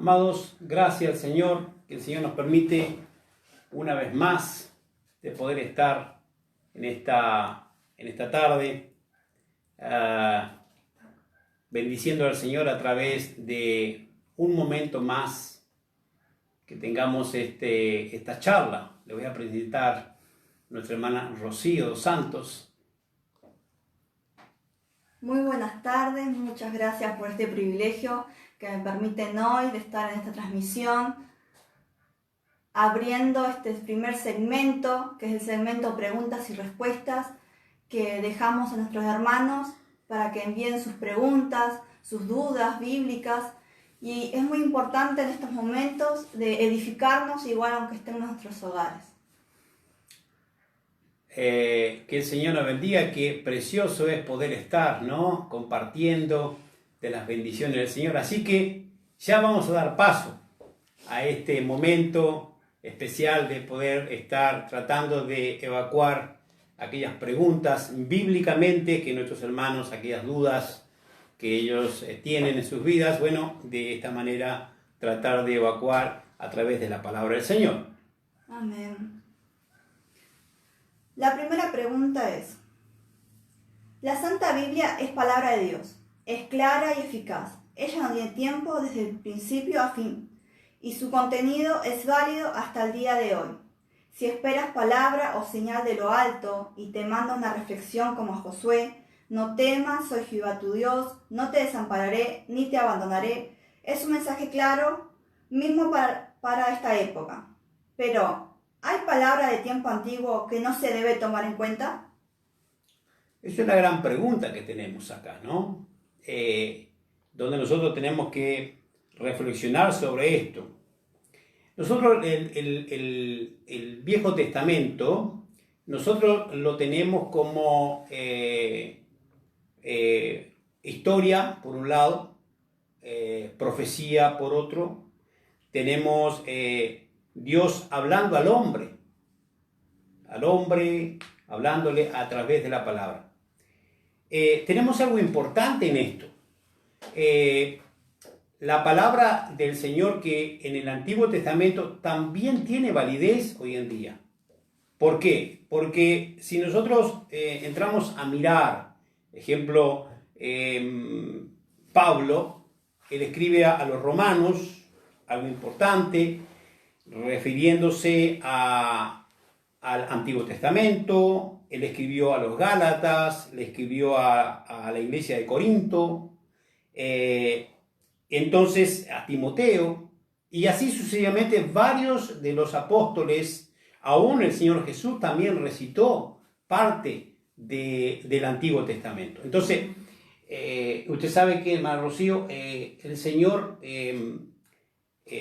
Amados, gracias al Señor, que el Señor nos permite una vez más de poder estar en esta tarde, bendiciendo al Señor a través de un momento más que tengamos esta charla. Le voy a presentar a nuestra hermana Rocío dos Santos. Muy buenas tardes, muchas gracias por este privilegio que me permiten hoy de estar en esta transmisión, abriendo este primer segmento, que es el segmento preguntas y respuestas, que dejamos a nuestros hermanos para que envíen sus preguntas, sus dudas bíblicas, y es muy importante en estos momentos de edificarnos igual aunque estemos en nuestros hogares. Que el Señor nos bendiga, qué precioso es poder estar, ¿no?, compartiendo de las bendiciones del Señor. Así que ya vamos a dar paso a este momento especial de poder estar tratando de evacuar aquellas preguntas bíblicamente que nuestros hermanos, aquellas dudas que ellos tienen en sus vidas, bueno, de esta manera tratar de evacuar a través de la palabra del Señor. Amén. La primera pregunta es: la Santa Biblia es palabra de Dios, es clara y eficaz. Ella no tiene tiempo desde el principio a fin, y su contenido es válido hasta el día de hoy. Si esperas palabra o señal de lo alto y te manda una reflexión como a Josué: no temas, soy Jehová tu Dios, no te desampararé ni te abandonaré, es un mensaje claro mismo para esta época. Pero, ¿hay palabra de tiempo antiguo que no se debe tomar en cuenta? Esa es la gran pregunta que tenemos acá, ¿no? Donde nosotros tenemos que reflexionar sobre esto. Nosotros el Viejo Testamento, nosotros lo tenemos como historia, por un lado, profecía, por otro. Tenemos Dios hablando al hombre hablándole a través de la palabra. Tenemos algo importante en esto. La palabra del Señor, que en el Antiguo Testamento también tiene validez hoy en día. ¿Por qué? Porque si nosotros entramos a mirar, ejemplo, Pablo, él escribe a los romanos algo importante, refiriéndose al Antiguo Testamento. Él escribió a los Gálatas, le escribió a la iglesia de Corinto, entonces a Timoteo, y así sucesivamente varios de los apóstoles. Aún el Señor Jesús también recitó parte del Antiguo Testamento. Entonces, usted sabe que, hermano Rocío, el Señor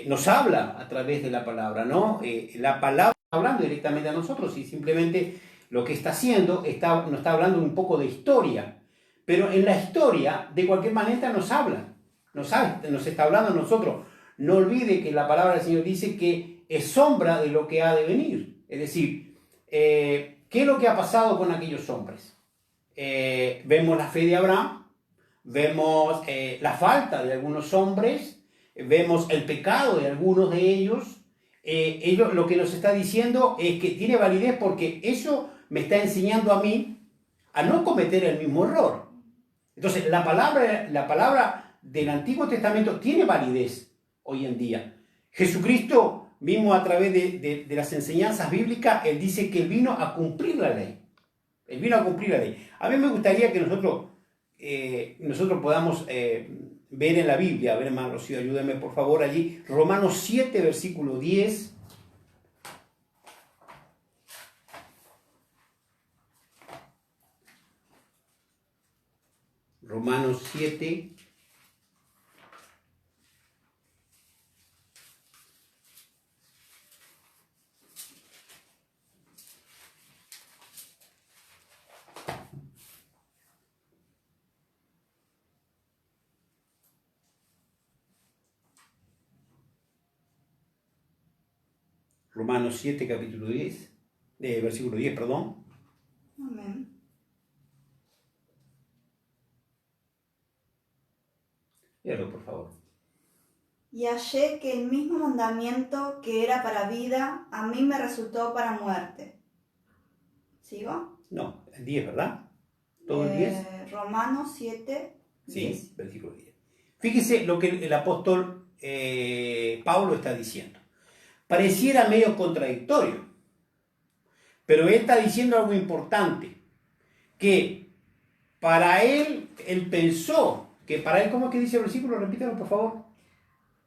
nos habla a través de la palabra, ¿no? La palabra está hablando directamente a nosotros, y simplemente lo que está haciendo nos está hablando un poco de historia. Pero en la historia, de cualquier manera, nos habla, nos está hablando a nosotros. No olvide que la palabra del Señor dice que es sombra de lo que ha de venir. Es decir, ¿qué es lo que ha pasado con aquellos hombres? Vemos la fe de Abraham, vemos la falta de algunos hombres, vemos el pecado de algunos de ellos. Ellos lo que nos está diciendo es que tiene validez, porque eso me está enseñando a mí a no cometer el mismo error. Entonces, la palabra del Antiguo Testamento tiene validez hoy en día. Jesucristo mismo, a través de las enseñanzas bíblicas, él dice que él vino a cumplir la ley. Él vino a cumplir la ley. A mí me gustaría que nosotros podamos ver en la Biblia. A ver, hermano Rocío, ayúdeme por favor allí. Romanos 7, versículo 10. Romanos 7. Romanos 7, capítulo 10, versículo 10, perdón. Amén. Léalo, por favor. Y hallé que el mismo mandamiento que era para vida, a mí me resultó para muerte. ¿Sigo? No, el 10, ¿verdad? ¿Todo el 10? Romanos 7, Sí, 10. versículo 10. Fíjese lo que el apóstol Pablo está diciendo. Pareciera medio contradictorio, pero él está diciendo algo importante, que para él pensó, que para él, ¿cómo es que dice el versículo? Repítelo, por favor.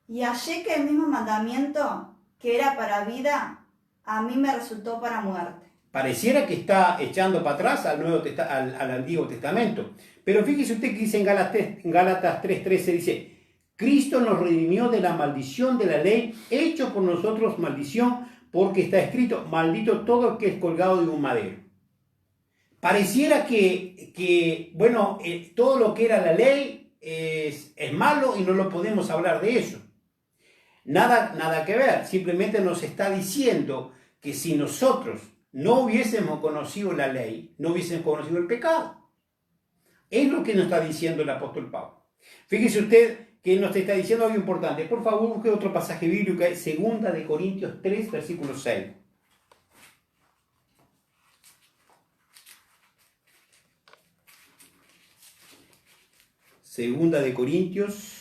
Y hallé que el mismo mandamiento que era para vida, a mí me resultó para muerte. Pareciera que está echando para atrás al Antiguo Testamento. Pero fíjese usted que dice en Gálatas 3:13, dice, Cristo nos redimió de la maldición de la ley, hecho por nosotros maldición, porque está escrito, maldito todo el que es colgado de un madero. Pareciera bueno, todo lo que era la ley es malo y no lo podemos hablar de eso. Nada que ver, simplemente nos está diciendo que si nosotros no hubiésemos conocido la ley, no hubiésemos conocido el pecado. Es lo que nos está diciendo el apóstol Pablo. Fíjese usted que nos está diciendo algo importante. Por favor, busque otro pasaje bíblico, que es 2 de Corintios 3, versículo 6. Segunda de Corintios.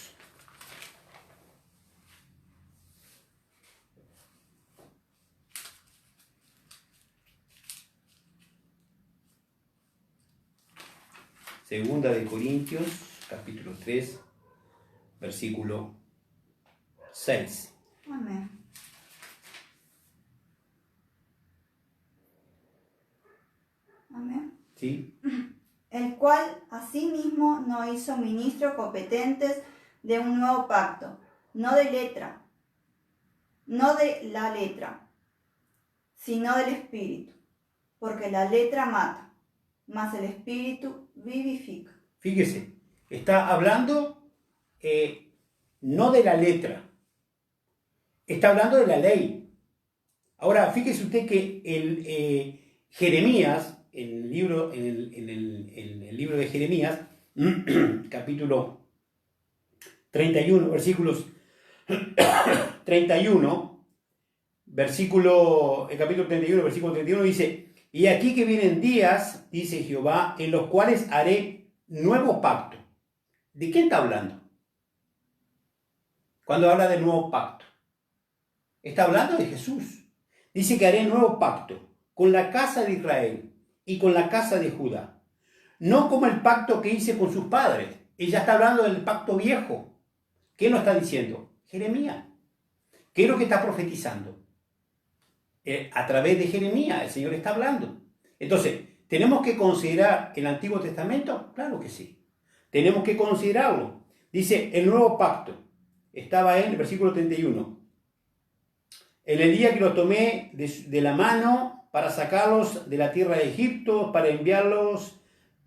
Segunda de Corintios, capítulo 3, versículo 6. Amén. Amén. ¿Sí? El cual asimismo nos hizo ministros competentes de un nuevo pacto, no de la letra, sino del Espíritu, porque la letra mata, mas el Espíritu vivifica. Fíjese, está hablando no de la letra, está hablando de la ley. Ahora, fíjese usted que Jeremías, en el libro de Jeremías, capítulo 31, versículos 31, el capítulo 31, versículo 31 dice, y aquí que vienen días, dice Jehová, en los cuales haré nuevo pacto. ¿De quién está hablando? Cuando habla de nuevo pacto. Está hablando de Jesús. Dice que haré nuevo pacto con la casa de Israel y con la casa de Judá. No como el pacto que hice con sus padres. Ella está hablando del pacto viejo. ¿Qué nos está diciendo? Jeremías. ¿Qué es lo que está profetizando? A través de Jeremías el Señor está hablando. Entonces, ¿tenemos que considerar el Antiguo Testamento? Claro que sí. Tenemos que considerarlo. Dice, el nuevo pacto. Estaba en el versículo 31. En el día que los tomé de la mano para sacarlos de la tierra de Egipto, para enviarlos,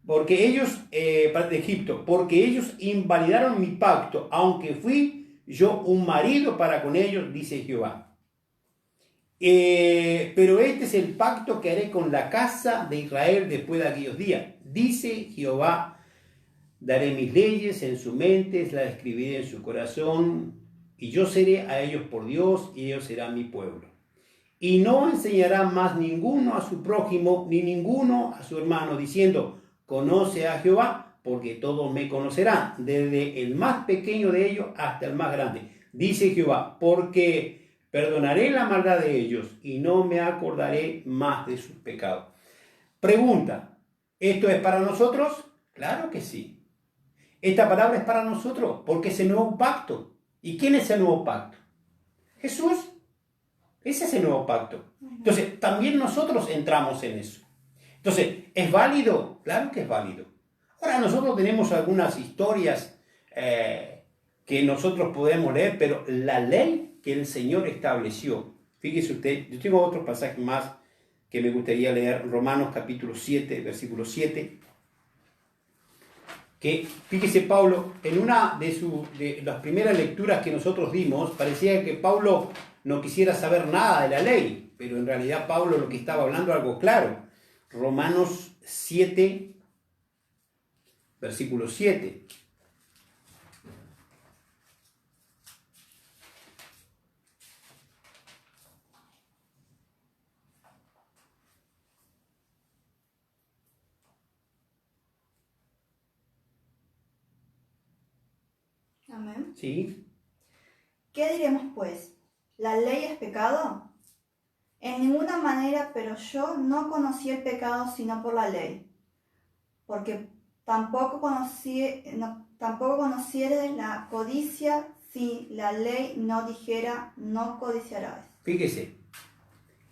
de Egipto, porque ellos invalidaron mi pacto, aunque fui yo un marido para con ellos, dice Jehová. Pero este es el pacto que haré con la casa de Israel después de aquellos días, dice Jehová. Daré mis leyes en su mente, las escribiré en su corazón, y yo seré a ellos por Dios, y ellos serán mi pueblo. Y no enseñará más ninguno a su prójimo, ni ninguno a su hermano, diciendo, conoce a Jehová, porque todos me conocerán, desde el más pequeño de ellos hasta el más grande. Dice Jehová, porque perdonaré la maldad de ellos, y no me acordaré más de sus pecados. Pregunta, ¿esto es para nosotros? Claro que sí. Esta palabra es para nosotros, porque es el nuevo pacto. ¿Y quién es el nuevo pacto? Jesús. Ese es el nuevo pacto. Entonces, también nosotros entramos en eso. Entonces, ¿es válido? Claro que es válido. Ahora, nosotros tenemos algunas historias que nosotros podemos leer, pero la ley que el Señor estableció, fíjese usted, yo tengo otros pasajes más que me gustaría leer, Romanos capítulo 7, versículo 7, que, fíjese Pablo, en una de las primeras lecturas que nosotros dimos, parecía que Pablo no quisiera saber nada de la ley, pero en realidad Pablo lo que estaba hablando algo claro. Romanos 7, versículo 7. Amén. ¿Sí? ¿Qué diremos pues? ¿La ley es pecado? En ninguna manera, pero yo no conocí el pecado sino por la ley, porque tampoco conociere la codicia si la ley no dijera no codiciarás. Fíjese,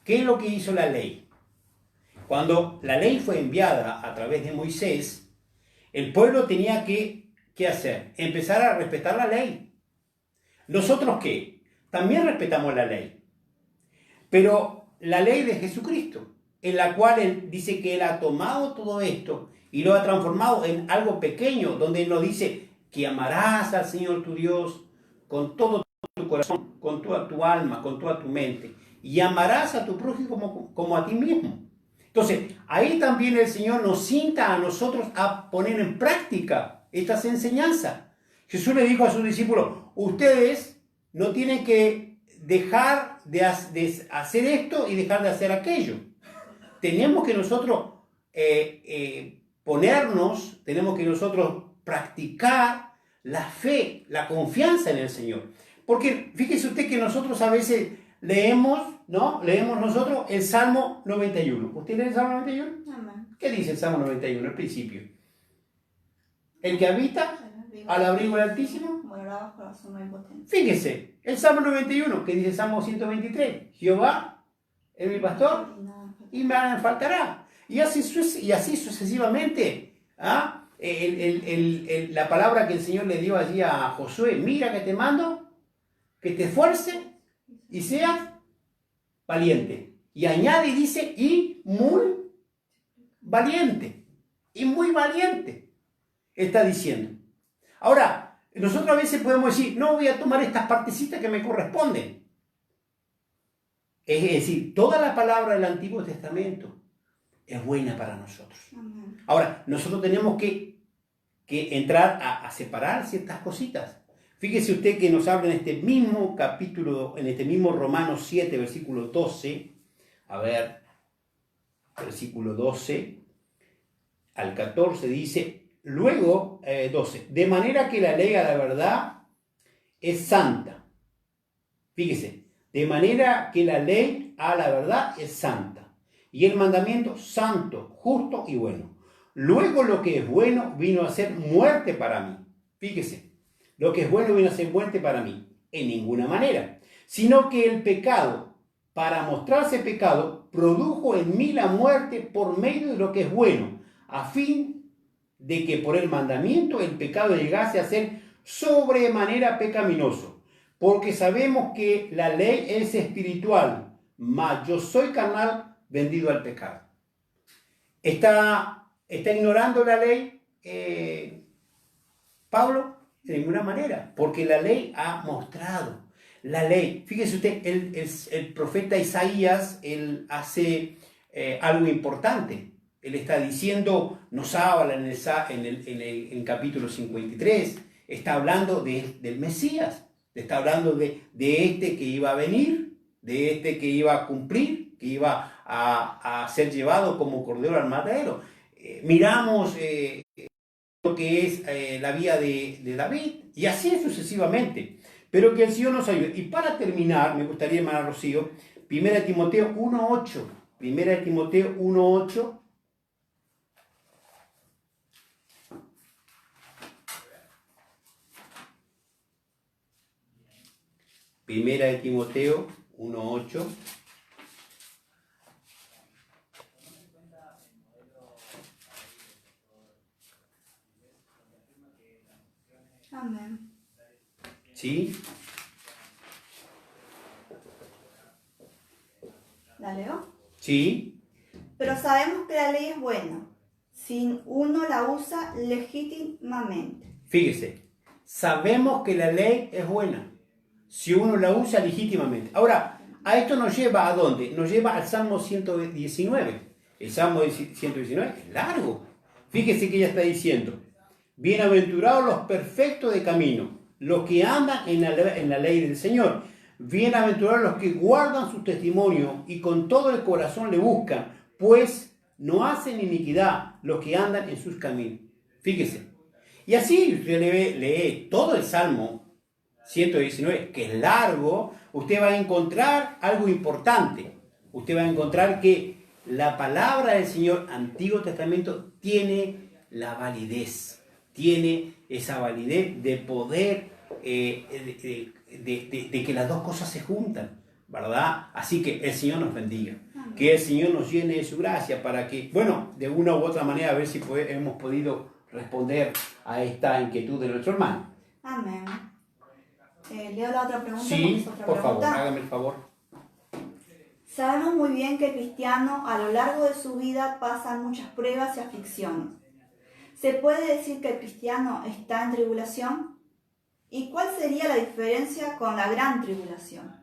¿qué es lo que hizo la ley? Cuando la ley fue enviada a través de Moisés, el pueblo tenía ¿qué hacer? Empezar a respetar la ley. ¿Nosotros qué? También respetamos la ley. Pero la ley de Jesucristo, en la cual Él dice que Él ha tomado todo esto y lo ha transformado en algo pequeño, donde Él nos dice que amarás al Señor tu Dios con todo tu corazón, con toda tu alma, con toda tu mente, y amarás a tu prójimo como a ti mismo. Entonces, ahí también el Señor nos cinta a nosotros a poner en práctica estas enseñanzas. Jesús le dijo a sus discípulos, ustedes no tienen que dejar de hacer esto y dejar de hacer aquello. Tenemos que nosotros tenemos que nosotros practicar la fe, la confianza en el Señor. Porque fíjese usted que nosotros a veces leemos nosotros el Salmo 91. ¿Usted lee el Salmo 91? Amén. ¿Qué dice el Salmo 91 al principio? El que habita al abrigo del Altísimo. Morará bajo la sombra impotente. Fíjese, el Salmo 91, que dice el Salmo 123. Jehová es mi pastor y me faltará. Y así sucesivamente. ¿Ah? La palabra que el Señor le dio allí a Josué, mira que te mando, que te esfuerces y seas valiente. Y añade y dice, y muy valiente. Y muy valiente. Está diciendo. Ahora, nosotros a veces podemos decir, no voy a tomar estas partecitas que me corresponden. Es decir, toda la palabra del Antiguo Testamento es buena para nosotros. Amén. Ahora, nosotros tenemos que entrar a separar ciertas cositas. Fíjese usted que nos habla en este mismo capítulo, en este mismo Romanos 7, versículo 12. A ver, versículo 12 al 14 dice, luego 12, de manera que la ley a la verdad es santa. Fíjese, de manera que la ley a la verdad es santa. Y el mandamiento santo, justo y bueno. Luego lo que es bueno vino a ser muerte para mí. Fíjese, lo que es bueno vino a ser muerte para mí. En ninguna manera. Sino que el pecado, para mostrarse pecado, produjo en mí la muerte por medio de lo que es bueno, a fin de que por el mandamiento el pecado llegase a ser sobremanera pecaminoso. Porque sabemos que la ley es espiritual, mas yo soy carnal, vendido al pecado. ¿Está ignorando la ley Pablo? De ninguna manera, porque la ley ha mostrado. La ley, fíjese usted, el profeta Isaías, él hace algo importante. Él está diciendo, nos habla en el capítulo 53, está hablando del Mesías, está hablando de este que iba a venir, de este que iba a cumplir, que iba a ser llevado como cordero al matadero. Miramos lo que es la vida de David, y así sucesivamente. Pero que el Señor nos ayude. Y para terminar, me gustaría, hermana Rocío, 1 Timoteo 1.8. 1 Timoteo 1.8. Primera de Timoteo 1.8. Amén. ¿Sí? ¿La leo? Sí. Pero sabemos que la ley es buena, si uno la usa legítimamente. Fíjese, sabemos que la ley es buena, si uno la usa legítimamente. Ahora, a esto nos lleva ¿a dónde? Nos lleva al Salmo 119. El Salmo 119 es largo. Fíjese que ella está diciendo, bienaventurados los perfectos de camino, los que andan en la ley del Señor. Bienaventurados los que guardan su testimonio y con todo el corazón le buscan, pues no hacen iniquidad los que andan en sus caminos. Fíjese, Y así usted lee todo el Salmo 119, que es largo, usted va a encontrar algo importante. Usted va a encontrar que la palabra del Señor, Antiguo Testamento, tiene la validez. Tiene esa validez de poder, de que las dos cosas se juntan, ¿verdad? Así que el Señor nos bendiga. Amén. Que el Señor nos llene de su gracia para que, bueno, de una u otra manera, a ver si hemos podido responder a esta inquietud de nuestro hermano. Amén. Leo la otra pregunta. Sí, porque es otra por favor, pregunta. hágame el favor. Sabemos muy bien que el cristiano a lo largo de su vida pasa muchas pruebas y aflicciones. ¿Se puede decir que el cristiano está en tribulación? ¿Y cuál sería la diferencia con la gran tribulación?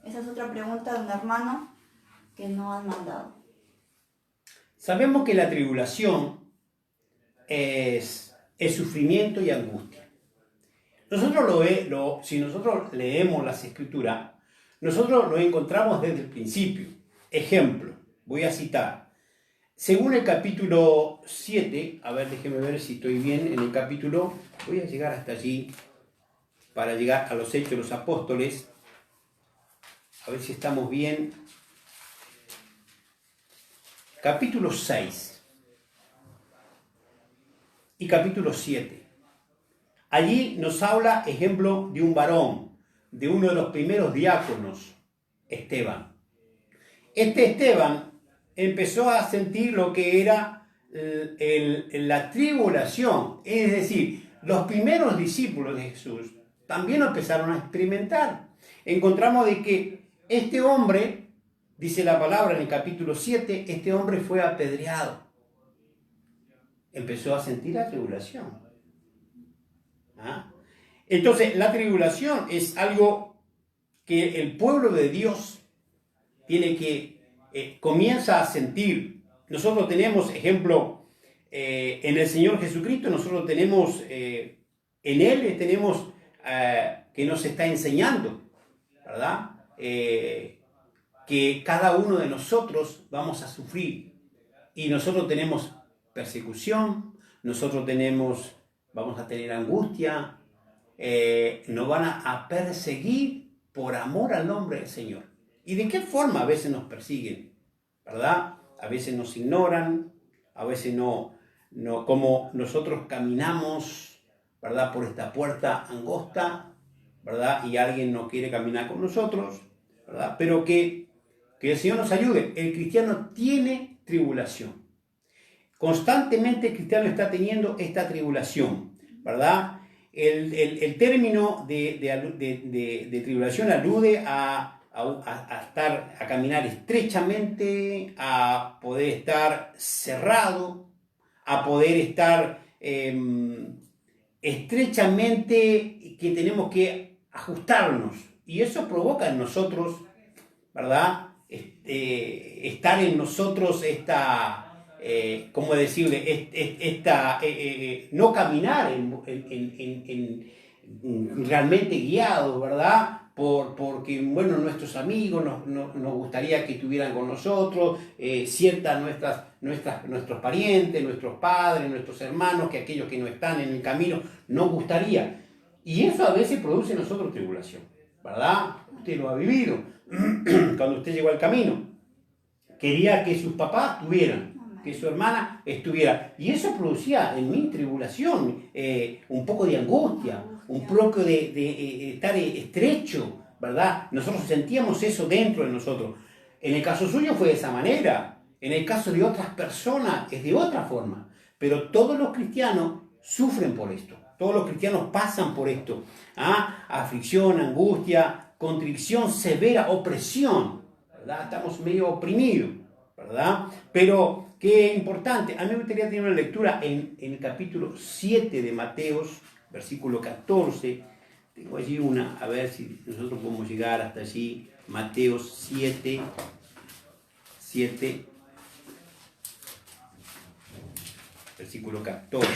Esa es otra pregunta de un hermano que nos han mandado. Sabemos que la tribulación es sufrimiento y angustia. Si nosotros leemos las Escrituras, nosotros lo encontramos desde el principio. Ejemplo, voy a citar. Según el capítulo 7, a ver, déjeme ver si estoy bien en el capítulo, voy a llegar hasta allí para llegar a los Hechos de los Apóstoles, a ver si estamos bien. Capítulo 6 y capítulo 7. Allí nos habla, ejemplo, de un varón, de uno de los primeros diáconos, Esteban. Este Esteban empezó a sentir lo que era la tribulación, es decir, los primeros discípulos de Jesús también lo empezaron a experimentar. Encontramos de que este hombre, dice la palabra en el capítulo 7, este hombre fue apedreado. Empezó a sentir la tribulación. ¿Ah? Entonces, la tribulación es algo que el pueblo de Dios tiene que, comienza a sentir. Nosotros tenemos, ejemplo, en el Señor Jesucristo, nosotros tenemos, en Él tenemos que nos está enseñando, ¿verdad? Que cada uno de nosotros vamos a sufrir. Y nosotros tenemos persecución, nosotros vamos a tener angustia, nos van a perseguir por amor al nombre del Señor. ¿Y de qué forma a veces nos persiguen? ¿Verdad? A veces nos ignoran, a veces no como nosotros caminamos, ¿verdad? Por esta puerta angosta, ¿verdad? Y alguien no quiere caminar con nosotros, ¿verdad? Pero que el Señor nos ayude. El cristiano tiene tribulación. Constantemente el cristiano está teniendo esta tribulación, ¿verdad? El término de tribulación alude a caminar estrechamente, a poder estar cerrado, a poder estar estrechamente, que tenemos que ajustarnos. Y eso provoca en nosotros, ¿verdad? Estar en nosotros ¿cómo decirle? No caminar realmente guiados, ¿verdad? Porque, bueno, nuestros amigos nos gustaría que estuvieran con nosotros, nuestros parientes, nuestros padres, nuestros hermanos, que aquellos que no están en el camino, nos gustaría. Y eso a veces produce en nosotros tribulación, ¿verdad? Usted lo ha vivido. Cuando usted llegó al camino, quería que sus papás estuvieran, que su hermana estuviera. Y eso producía en mí tribulación, un poco de angustia, un poco de estar estrecho, ¿verdad? Nosotros sentíamos eso dentro de nosotros. En el caso suyo fue de esa manera. En el caso de otras personas es de otra forma. Pero todos los cristianos sufren por esto. Todos los cristianos pasan por esto. Aflicción, angustia, contrición severa, opresión, ¿verdad? Estamos medio oprimidos, ¿verdad? Pero qué importante. A mí me gustaría tener una lectura en el capítulo 7 de Mateos, versículo 14. Tengo allí una, a ver si nosotros podemos llegar hasta allí. Mateos 7, versículo 14.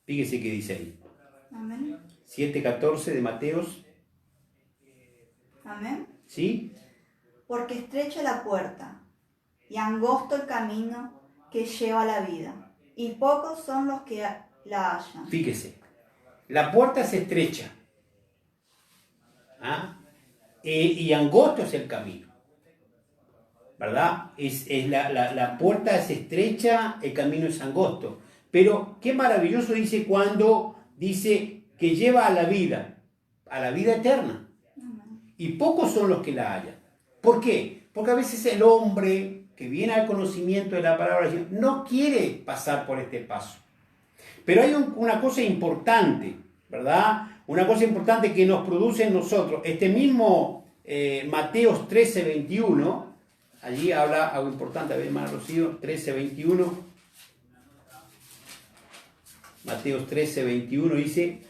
Fíjese qué dice ahí. Amén. 7:14 de Mateos. Amén. ¿Sí? Porque estrecha la puerta y angosto el camino que lleva a la vida, y pocos son los que la hallan. Fíjese, la puerta es estrecha, ¿ah? Y angosto es el camino, ¿verdad? La puerta es estrecha, el camino es angosto. Pero qué maravilloso dice cuando dice que lleva a la vida eterna. Y pocos son los que la hallan. ¿Por qué? Porque a veces el hombre que viene al conocimiento de la palabra de Dios no quiere pasar por este paso. Pero hay una cosa importante, ¿verdad? Una cosa importante que nos produce en nosotros. Este mismo Mateos 13:21, allí habla algo importante, a ver, hermano Rocío, 13:21. Mateos 13:21 dice,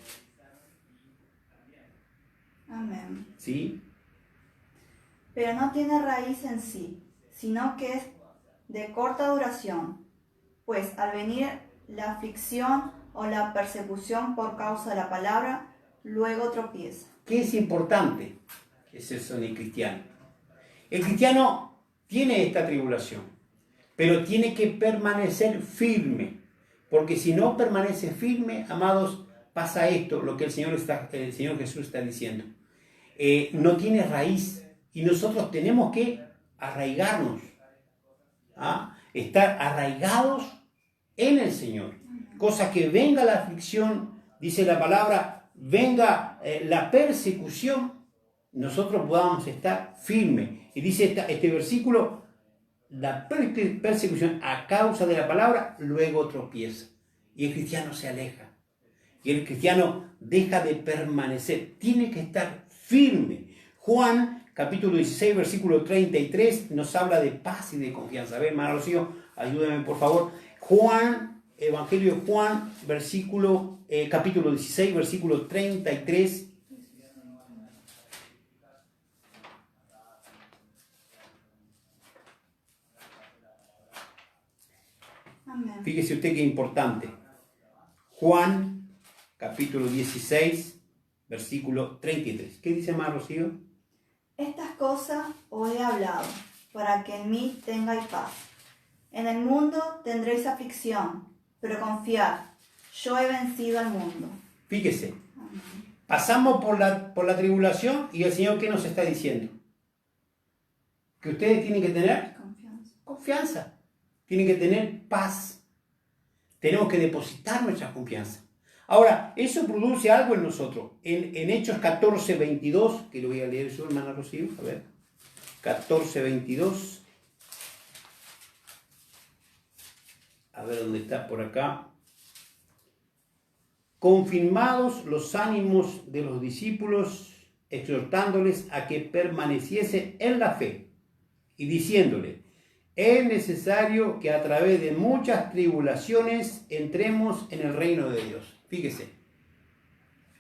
Amén. ¿sí? Pero no tiene raíz en sí, sino que es de corta duración, pues al venir la aflicción o la persecución por causa de la palabra, luego tropieza. ¿Qué es importante? Es eso en el cristiano. El cristiano tiene esta tribulación, pero tiene que permanecer firme, porque si no permanece firme, amados, pasa esto, lo que el Señor Jesús está diciendo. No tiene raíz y nosotros tenemos que arraigarnos, ¿ah? Estar arraigados en el Señor. Cosa que venga la aflicción, dice la palabra, venga la persecución, nosotros podamos estar firmes. Y dice este versículo, la persecución a causa de la palabra luego tropieza. Y el cristiano se aleja. Y el cristiano deja de permanecer. Tiene que estar firme. Juan, capítulo 16, versículo 33, nos habla de paz y de confianza. A ver, hermano Rocío, ayúdame por favor. Juan, Evangelio de Juan, capítulo 16, versículo 33. Amén. Fíjese usted qué importante. Juan, capítulo 16, versículo 33. ¿Qué dice más, Rocío? Estas cosas os he hablado, para que en mí tengáis paz. En el mundo tendréis aflicción, pero confiad, yo he vencido al mundo. Fíjese, pasamos por la tribulación y el Señor, ¿qué nos está diciendo? Que ustedes tienen que tener confianza, tienen que tener paz. Tenemos que depositar nuestra confianza. Ahora, eso produce algo en nosotros. En Hechos 14:22, que lo voy a leer yo, hermana Rocío, a ver. 14:22. A ver dónde está, por acá. Confirmados los ánimos de los discípulos, exhortándoles a que permaneciesen en la fe y diciéndoles, es necesario que a través de muchas tribulaciones entremos en el reino de Dios. Fíjese,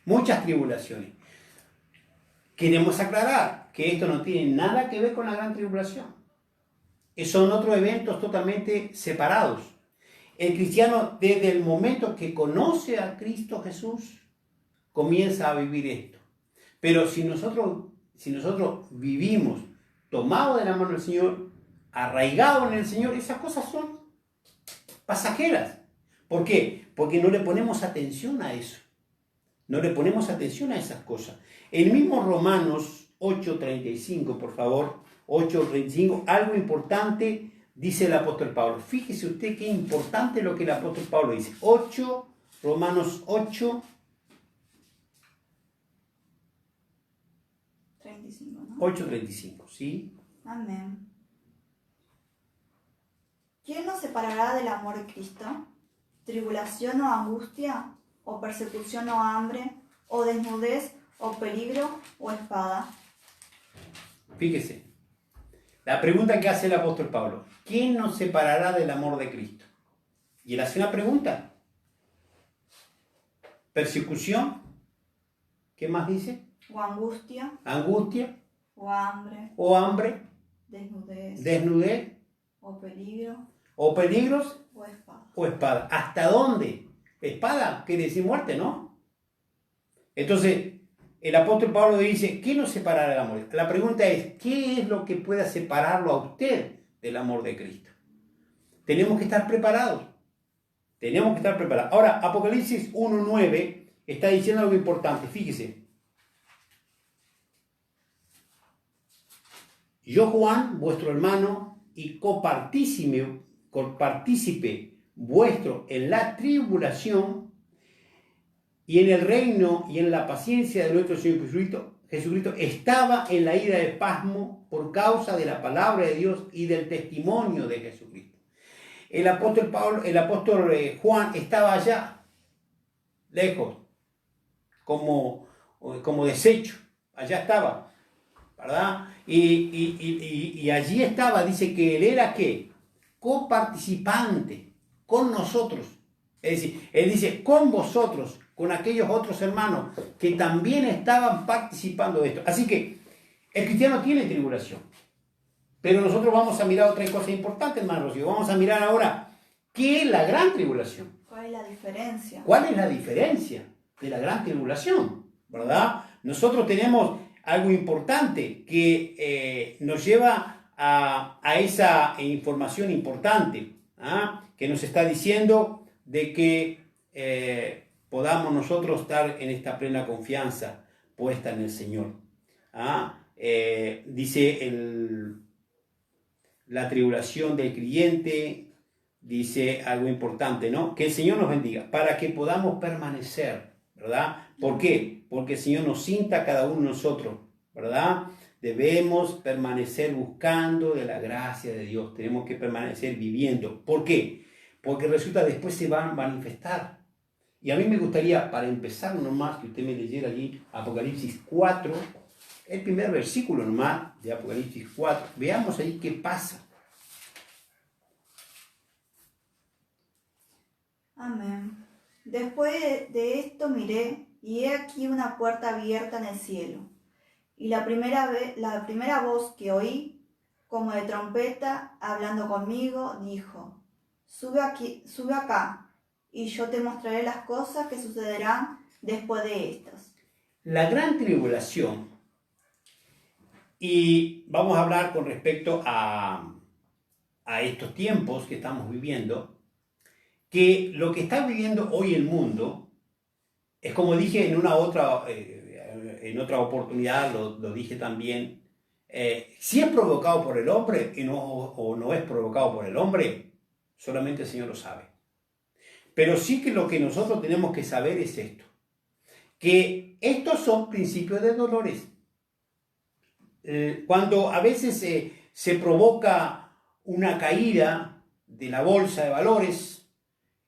muchas tribulaciones. Queremos aclarar que esto no tiene nada que ver con la gran tribulación. Son otros eventos totalmente separados. El cristiano, desde el momento que conoce a Cristo Jesús, comienza a vivir esto. Pero si nosotros vivimos tomados de la mano del Señor, arraigados en el Señor, esas cosas son pasajeras. ¿Por qué? Porque no le ponemos atención a eso. No le ponemos atención a esas cosas. El mismo Romanos 8:35, por favor, 8:35, algo importante dice el apóstol Pablo. Fíjese usted qué importante lo que el apóstol Pablo dice. Romanos 8. 35, ¿no? 8:35, ¿sí? Amén. ¿Quién nos separará del amor de Cristo? ¿Tribulación o angustia? ¿O persecución o hambre? ¿O desnudez? ¿O peligro? ¿O espada? Fíjese, la pregunta que hace el apóstol Pablo, ¿quién nos separará del amor de Cristo? Y él hace una pregunta. ¿Persecución? ¿Qué más dice? ¿O angustia? ¿Angustia? ¿O hambre? ¿O hambre? ¿Desnudez? ¿Desnudez? ¿O peligro? ¿O peligros? ¿O espada? ¿O espada? ¿Hasta dónde? Espada quiere decir muerte, ¿no? Entonces, el apóstol Pablo dice, ¿qué nos separará del amor? La pregunta es, ¿qué es lo que pueda separarlo a usted del amor de Cristo. Tenemos que estar preparados. Tenemos que estar preparados. Ahora, Apocalipsis 1:9 está diciendo algo importante. Fíjese. Yo, Juan, vuestro hermano y copartícipe vuestro en la tribulación y en el reino y en la paciencia de nuestro Señor Jesucristo, estaba en la ira de pasmo por causa de la palabra de Dios y del testimonio de Jesucristo. El apóstol Juan estaba allá, lejos, como deshecho, allá estaba, ¿verdad? Y allí estaba, dice que él era ¿qué? Coparticipante con nosotros. Es decir, él dice, con vosotros, con aquellos otros hermanos que también estaban participando de esto. Así que el cristiano tiene tribulación. Pero nosotros vamos a mirar otra cosa importante, hermano Rocío. Vamos a mirar ahora qué es la gran tribulación. ¿Cuál es la diferencia? ¿Cuál es la diferencia de la gran tribulación? ¿Verdad? Nosotros tenemos algo importante que nos lleva a esa información importante, que nos está diciendo de que podamos nosotros estar en esta plena confianza puesta en el Señor. Dice la tribulación del creyente, dice algo importante, ¿no? Que el Señor nos bendiga para que podamos permanecer, ¿verdad? ¿Por qué? Porque el Señor nos cinta a cada uno de nosotros, ¿verdad? Debemos permanecer buscando de la gracia de Dios. Tenemos que permanecer viviendo. ¿Por qué? Porque resulta después se va a manifestar. Y a mí me gustaría, para empezar nomás, que usted me leyera allí Apocalipsis 4, el primer versículo nomás de Apocalipsis 4. Veamos ahí qué pasa. Amén. Después de esto miré, y he aquí una puerta abierta en el cielo. Y la primera voz que oí, como de trompeta, hablando conmigo, dijo, sube acá, y yo te mostraré las cosas que sucederán después de estas. La gran tribulación, y vamos a hablar con respecto a estos tiempos que estamos viviendo, que lo que está viviendo hoy el mundo, es como dije en otra oportunidad, lo dije también, si es provocado por el hombre o no es provocado por el hombre, solamente el Señor lo sabe. Pero sí que lo que nosotros tenemos que saber es esto, que estos son principios de dolores. Cuando a veces se provoca una caída de la bolsa de valores,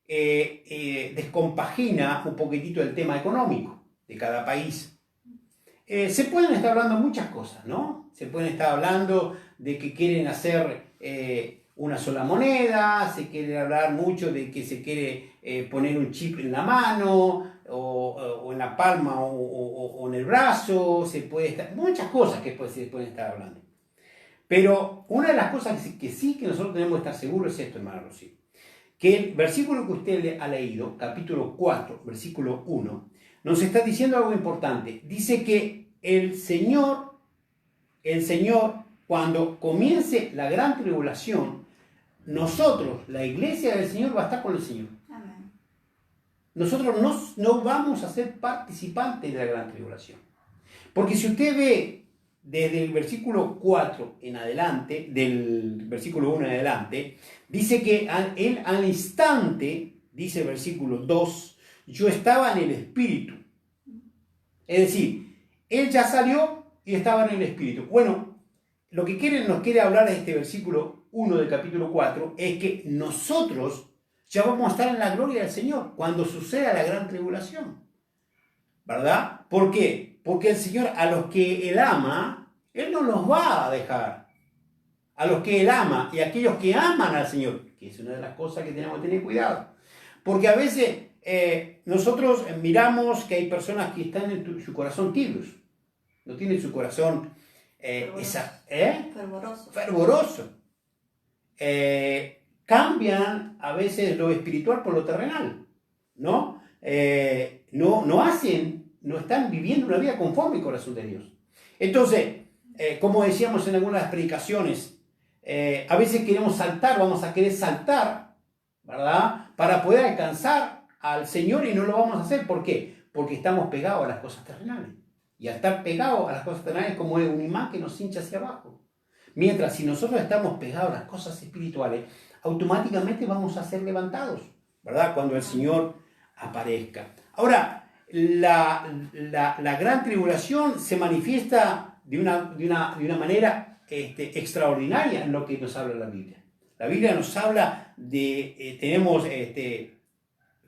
descompagina un poquitito el tema económico de cada país. Se pueden estar hablando muchas cosas, ¿no? Se pueden estar hablando de que quieren hacer una sola moneda, se quiere hablar mucho de que se quiere poner un chip en la mano o en la palma o en el brazo, muchas cosas que se pueden estar hablando. Pero una de las cosas que sí que nosotros tenemos que estar seguros es esto, hermano Rocío, que el versículo que usted ha leído, capítulo 4, versículo 1, nos está diciendo algo importante. Dice que el Señor, cuando comience la gran tribulación, nosotros, la iglesia del Señor, va a estar con el Señor. Amén. Nosotros no vamos a ser participantes de la gran tribulación. Porque si usted ve desde el versículo 4 en adelante, del versículo 1 en adelante, dice que él al instante, dice el versículo 2, yo estaba en el Espíritu. Es decir, él ya salió y estaba en el Espíritu. Bueno, lo que nos quiere hablar de este versículo 1 del capítulo 4 es que nosotros ya vamos a estar en la gloria del Señor cuando suceda la gran tribulación. ¿Verdad? ¿Por qué? Porque el Señor, a los que Él ama, Él no los va a dejar. A los que Él ama y a aquellos que aman al Señor, que es una de las cosas que tenemos que tener cuidado. Porque a veces nosotros miramos que hay personas que están en su corazón tibios. No tienen su corazón fervoroso. Cambian a veces lo espiritual por lo terrenal, ¿no? No están viviendo una vida conforme al corazón de Dios. Entonces, como decíamos en algunas predicaciones, a veces queremos saltar, vamos a querer saltar, ¿verdad? Para poder alcanzar al Señor y no lo vamos a hacer. ¿Por qué? Porque estamos pegados a las cosas terrenales. Y al estar pegados a las cosas terrenales es como un imán que nos hincha hacia abajo. Mientras si nosotros estamos pegados a las cosas espirituales, automáticamente vamos a ser levantados, ¿verdad? Cuando el Señor aparezca. Ahora, la gran tribulación se manifiesta de una manera extraordinaria en lo que nos habla la Biblia. La Biblia nos habla de, tenemos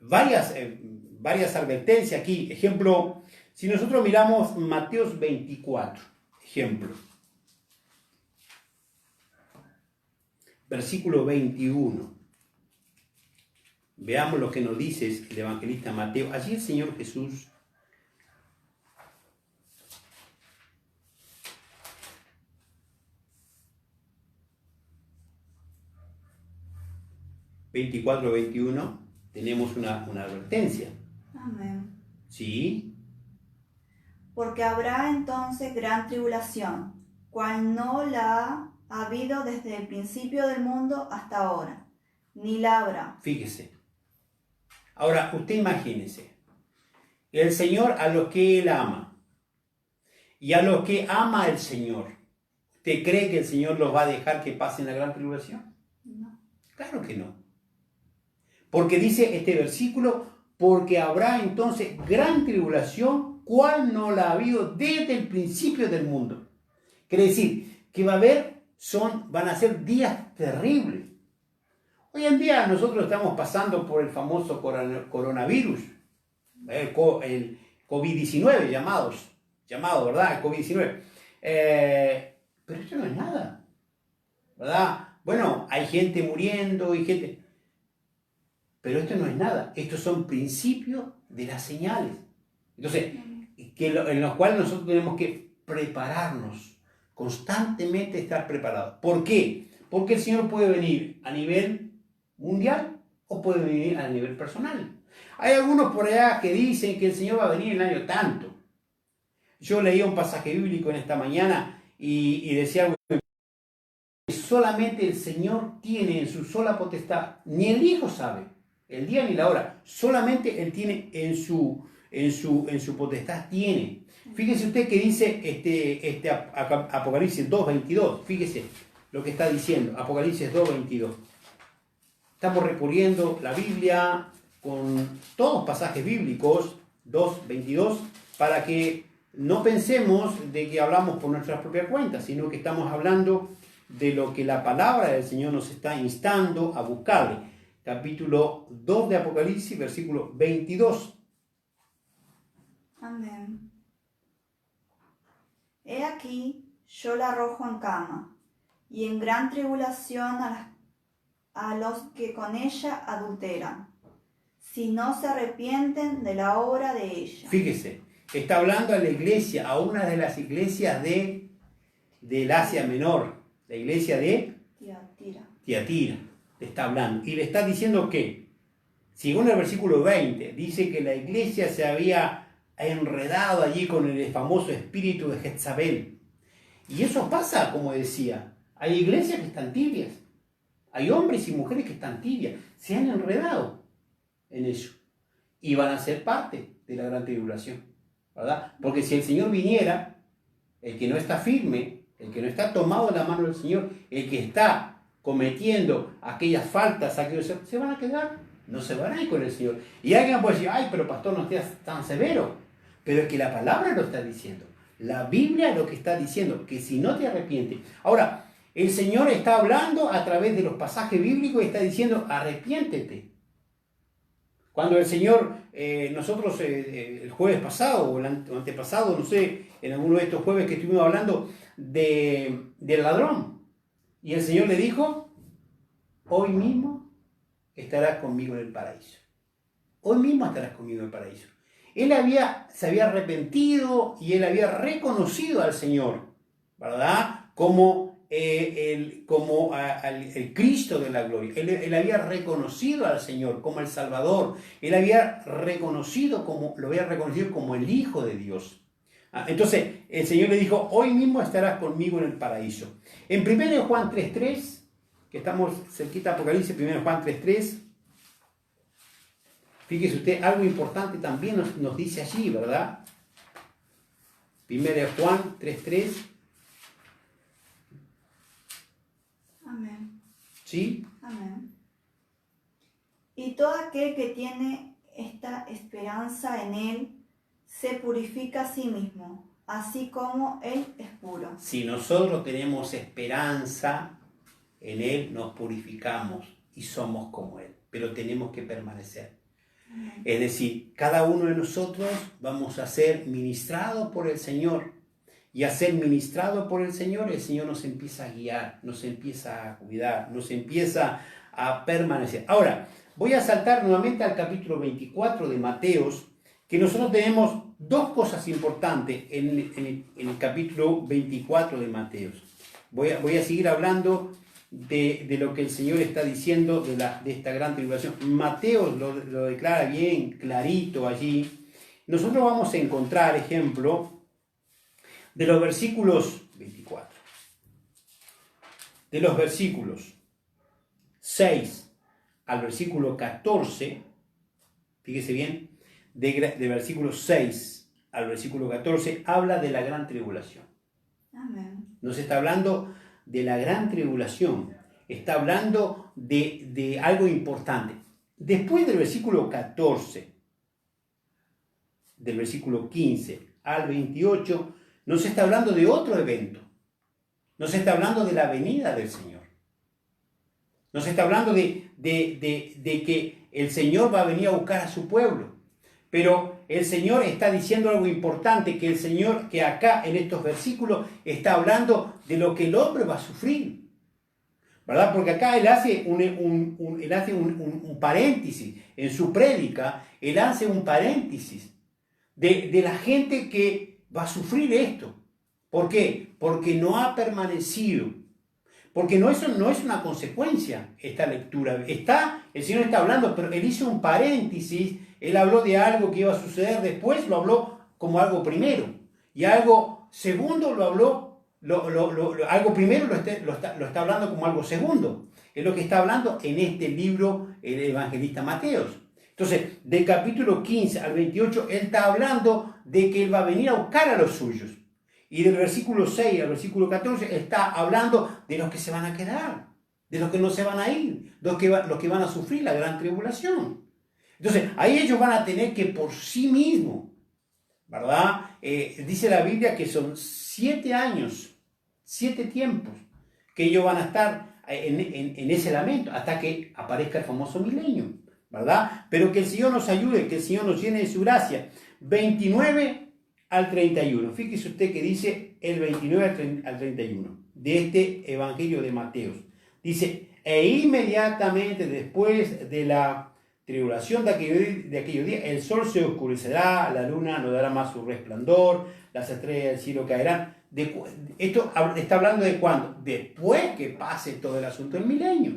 varias advertencias aquí. Ejemplo, si nosotros miramos Mateo 24, ejemplo, versículo 21. Veamos lo que nos dice el evangelista Mateo. Allí el Señor Jesús (24-21) tenemos una advertencia. Amén. ¿Sí? Porque habrá entonces gran tribulación, cual no la ha habido desde el principio del mundo hasta ahora, ni la habrá. Fíjese. Ahora, usted imagínese. El Señor a los que Él ama y a los que ama el Señor, ¿usted cree que el Señor los va a dejar que pasen la gran tribulación? No. Claro que no. Porque dice este versículo, porque habrá entonces gran tribulación, cual no la ha habido desde el principio del mundo. Quiere decir que van a ser días terribles. Hoy en día nosotros estamos pasando por el famoso coronavirus, el COVID-19 llamado, ¿verdad? El COVID-19. Pero esto no es nada, ¿verdad? Bueno, hay gente muriendo y gente... Pero esto no es nada. Estos son principios de las señales. Entonces, en los cuales nosotros tenemos que prepararnos, constantemente estar preparados. ¿Por qué? Porque el Señor puede venir a nivel mundial o puede venir a nivel personal. Hay algunos por allá que dicen que el Señor va a venir en el año tanto. Yo leía un pasaje bíblico en esta mañana y decía algo que solamente el Señor tiene en su sola potestad, ni el Hijo sabe el día ni la hora, solamente Él tiene en su potestad tiene. Fíjese usted que dice Apocalipsis 2:22, fíjese lo que está diciendo, Apocalipsis 2:22. Estamos recorriendo la Biblia con todos pasajes bíblicos, 2:22, para que no pensemos de que hablamos por nuestra propia cuenta, sino que estamos hablando de lo que la palabra del Señor nos está instando a buscarle. Capítulo 2 de Apocalipsis, versículo 22. Amén. He aquí, yo la arrojo en cama, y en gran tribulación a los que con ella adulteran, si no se arrepienten de la obra de ella. Fíjese, está hablando a la iglesia, a una de las iglesias del Asia Menor, la iglesia de Tiatira. Le está hablando y le está diciendo que, según el versículo 20, dice que la iglesia se había enredado allí con el famoso espíritu de Jezabel. Y eso pasa, como decía, hay iglesias que están tibias, hay hombres y mujeres que están tibias, se han enredado en eso y van a ser parte de la gran tribulación, ¿verdad? Porque si el Señor viniera, el que no está firme, el que no está tomado en la mano del Señor, el que está cometiendo aquellas faltas, se van a quedar, no se van a ir con el Señor. Y alguien puede decir, ay, pero pastor, no seas tan severo. Pero es que la palabra lo está diciendo. La Biblia lo que está diciendo, que si no te arrepientes. Ahora, el Señor está hablando a través de los pasajes bíblicos y está diciendo, arrepiéntete. Cuando el Señor, nosotros el jueves pasado o el antepasado, no sé, en alguno de estos jueves que estuvimos hablando del ladrón. Y el Señor le dijo, hoy mismo estarás conmigo en el paraíso. Hoy mismo estarás conmigo en el paraíso. Él se había arrepentido y él había reconocido al Señor, ¿verdad? Como el Cristo de la gloria. Él había reconocido al Señor como el Salvador. Él lo había reconocido como el Hijo de Dios. Entonces el Señor le dijo, hoy mismo estarás conmigo en el paraíso. En 1 Juan 3:3, que estamos cerquita de Apocalipsis, 1 Juan 3:3, fíjese usted, algo importante también nos dice allí, ¿verdad? 1 Juan 3:3. Amén. ¿Sí? Amén. Y todo aquel que tiene esta esperanza en Él se purifica a sí mismo, así como Él es puro. Si nosotros tenemos esperanza en Él, nos purificamos y somos como Él, pero tenemos que permanecer. Amén. Es decir, cada uno de nosotros vamos a ser ministrados por el Señor. Y a ser ministrado por el Señor nos empieza a guiar, nos empieza a cuidar, nos empieza a permanecer. Ahora, voy a saltar nuevamente al capítulo 24 de Mateos, que nosotros tenemos dos cosas importantes en el capítulo 24 de Mateos. Voy a seguir hablando de lo que el Señor está diciendo de esta gran tribulación. Mateos lo declara bien clarito allí. Nosotros vamos a encontrar ejemplo de los versículos 24, de los versículos 6 al versículo 14, fíjese bien, de versículo 6 al versículo 14, habla de la gran tribulación. Amén. Nos está hablando de la gran tribulación, está hablando de algo importante. Después del versículo 14, del versículo 15 al 28, nos está hablando de otro evento. Nos está hablando de la venida del Señor. Nos está hablando de que el Señor va a venir a buscar a su pueblo. Pero el Señor está diciendo algo importante, que el Señor, que acá en estos versículos, está hablando de lo que el hombre va a sufrir. ¿Verdad? Porque acá él hace un paréntesis. En su prédica, él hace un paréntesis de la gente que va a sufrir esto. ¿Por qué? Porque no ha permanecido. Porque eso no es una consecuencia, esta lectura. El Señor está hablando, pero Él hizo un paréntesis. Él habló de algo que iba a suceder después, lo habló como algo primero. Y algo segundo lo habló, algo primero lo está hablando como algo segundo. Es lo que está hablando en este libro, el evangelista Mateos. Entonces, del capítulo 15 al 28, él está hablando de que él va a venir a buscar a los suyos. Y del versículo 6 al versículo 14, está hablando de los que se van a quedar, de los que no se van a ir, los que van a sufrir la gran tribulación. Entonces, ahí ellos van a tener que por sí mismos, ¿verdad? Dice la Biblia que son 7 años, 7 tiempos, que ellos van a estar en ese lamento, hasta que aparezca el famoso milenio, ¿verdad? Pero que el Señor nos ayude, que el Señor nos llene de su gracia. 29 al 31. Fíjese usted que dice el 29 al 31 de este Evangelio de Mateos. Dice, e inmediatamente después de la tribulación de aquellos días, el sol se oscurecerá, la luna no dará más su resplandor, las estrellas del cielo caerán. Esto está hablando de cuándo, después que pase todo el asunto del milenio.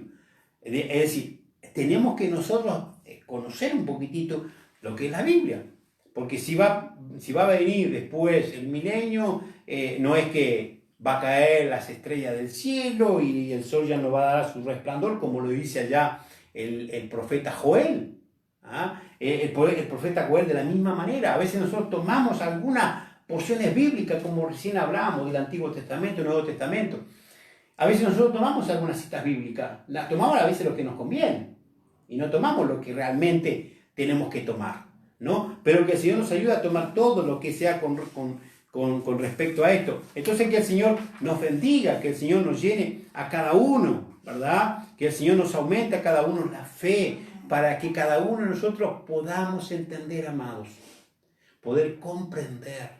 Es decir, tenemos que nosotros conocer un poquitito lo que es la Biblia, porque si va a venir después el milenio, no es que va a caer las estrellas del cielo y el sol ya no va a dar su resplandor, como lo dice allá el profeta Joel. El profeta Joel de la misma manera. A veces nosotros tomamos algunas porciones bíblicas, como recién hablábamos del Antiguo Testamento y Nuevo Testamento. A veces nosotros tomamos algunas citas bíblicas, las tomamos a veces lo que nos conviene y no tomamos lo que realmente tenemos que tomar, ¿no? Pero que el Señor nos ayude a tomar todo lo que sea con respecto a esto. Entonces que el Señor nos bendiga, que el Señor nos llene a cada uno, ¿verdad? Que el Señor nos aumente a cada uno la fe, para que cada uno de nosotros podamos entender, amados, poder comprender,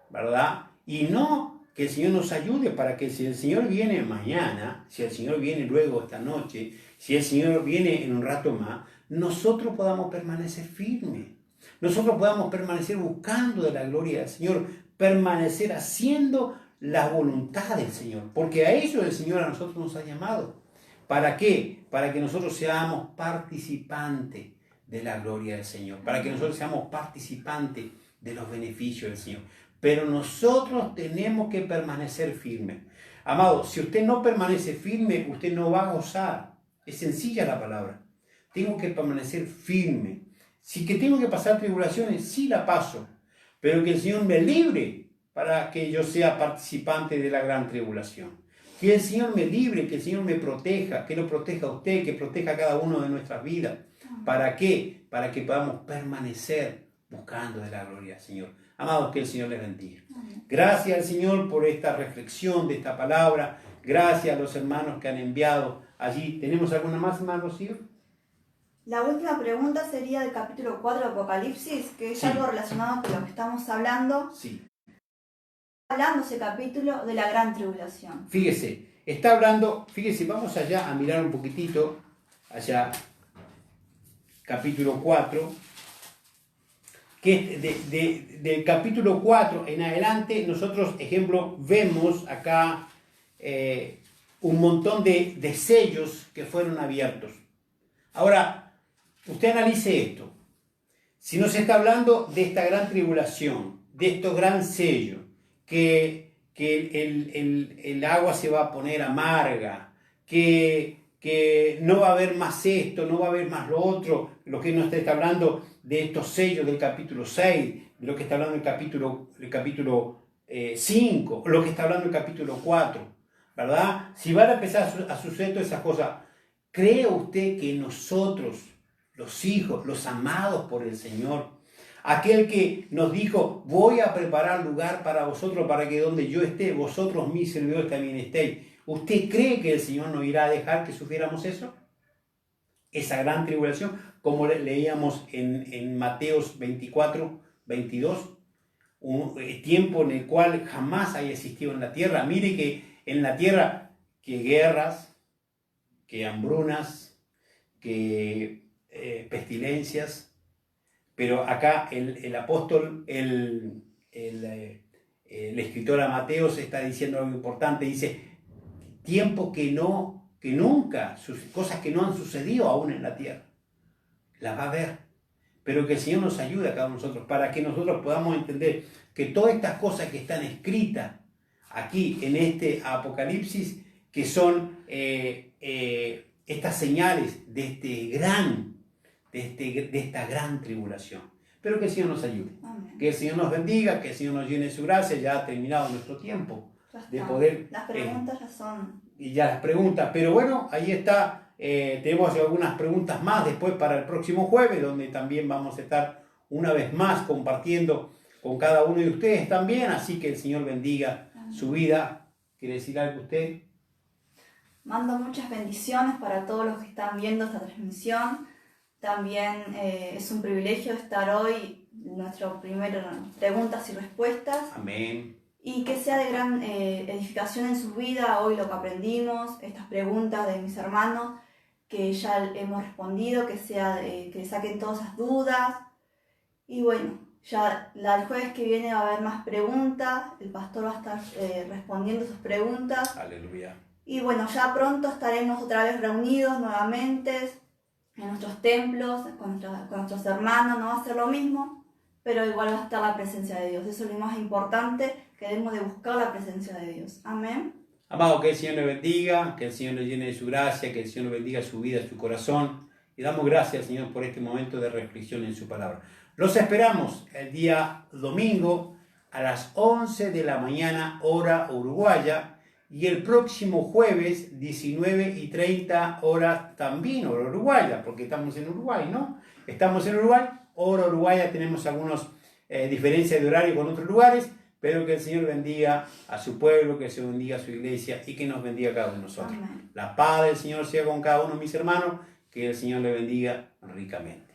¿verdad? Y no que el Señor nos ayude para que si el Señor viene mañana, si el Señor viene luego esta noche, si el Señor viene en un rato más, nosotros podamos permanecer firmes. Nosotros podamos permanecer buscando de la gloria del Señor, permanecer haciendo la voluntad del Señor, porque a eso el Señor a nosotros nos ha llamado. ¿Para qué? Para que nosotros seamos participantes de la gloria del Señor, para que nosotros seamos participantes de los beneficios del Señor. pero nosotros tenemos que permanecer firmes. Amado, si usted no permanece firme, usted no va a gozar. Es sencilla la palabra. Tengo que permanecer firme. Si que tengo que pasar tribulaciones, sí la paso, pero que el Señor me libre para que yo sea participante de la gran tribulación. Que el Señor me libre, que el Señor me proteja, que lo proteja a usted, que proteja a cada uno de nuestras vidas. ¿Para qué? Para que podamos permanecer buscando de la gloria al Señor. Amados, que el Señor les bendiga. Gracias al Señor por esta reflexión de esta palabra. Gracias a los hermanos que han enviado allí. ¿Tenemos alguna más, hermano Rocío? La última pregunta sería del capítulo 4 de Apocalipsis, que es algo relacionado con lo que estamos hablando. Sí. Hablando ese capítulo de la gran tribulación. Fíjese, está hablando, fíjese, vamos allá a mirar un poquitito, allá, capítulo 4, que del capítulo 4 en adelante, nosotros, ejemplo, vemos acá un montón de sellos que fueron abiertos. Ahora, usted analice esto. Si nos está hablando de esta gran tribulación, de estos gran sellos, que el agua se va a poner amarga, que no va a haber más esto, no va a haber más lo otro, lo que nos está hablando de estos sellos del capítulo 6, de lo que está hablando el capítulo 5, lo que está hablando el capítulo 4, ¿verdad? Si van a empezar a suceder todas esas cosas, ¿cree usted que nosotros, los hijos, los amados por el Señor, aquel que nos dijo, voy a preparar lugar para vosotros, para que donde yo esté, vosotros mis servidores también estéis, ¿usted cree que el Señor nos irá a dejar que sufriéramos eso? Esa gran tribulación, como leíamos en Mateos 24, 22, un tiempo en el cual jamás haya existido en la tierra. Mire que en la tierra, que guerras, que hambrunas, que pestilencias, pero acá el apóstol, el escritor a Mateos está diciendo algo importante, dice, tiempo que nunca, cosas que no han sucedido aún en la tierra, las va a ver, pero que el Señor nos ayude a cada uno de nosotros, para que nosotros podamos entender que todas estas cosas que están escritas aquí en este Apocalipsis, que son estas señales de esta gran tribulación. Pero que el Señor nos ayude. Amén. Que el Señor nos bendiga, que el Señor nos llene de su gracia. Ya ha terminado nuestro tiempo de poder... Las preguntas ya son... Y ya las preguntas. Pero bueno, ahí está. Tenemos algunas preguntas más después para el próximo jueves, donde también vamos a estar una vez más compartiendo con cada uno de ustedes también. Así que el Señor bendiga su vida. ¿Quiere decir algo usted? Mando muchas bendiciones para todos los que están viendo esta transmisión. También es un privilegio estar hoy en nuestro primer preguntas y respuestas. Amén. Y que sea de gran edificación en su vida hoy lo que aprendimos, estas preguntas de mis hermanos que ya hemos respondido, que le saquen todas esas dudas. Y bueno, ya el jueves que viene va a haber más preguntas, el pastor va a estar respondiendo sus preguntas. Aleluya. Y bueno, ya pronto estaremos otra vez reunidos nuevamente en nuestros templos, con nuestros hermanos. No va a ser lo mismo, pero igual va a estar la presencia de Dios. Eso es lo más importante, que debemos de buscar la presencia de Dios. Amén. Amado, que el Señor le bendiga, que el Señor le llene de su gracia, que el Señor bendiga su vida, su corazón. Y damos gracias, Señor, por este momento de reflexión en su palabra. Los esperamos el día domingo a las 11 de la mañana, hora uruguaya, y el próximo jueves, 19:30 horas también, hora uruguaya, porque estamos en Uruguay, ¿no? Estamos en Uruguay, hora uruguaya, tenemos algunas diferencias de horario con otros lugares, pero que el Señor bendiga a su pueblo, que se bendiga a su iglesia y que nos bendiga a cada uno de nosotros. Amén. La paz del Señor sea con cada uno de mis hermanos, que el Señor le bendiga ricamente.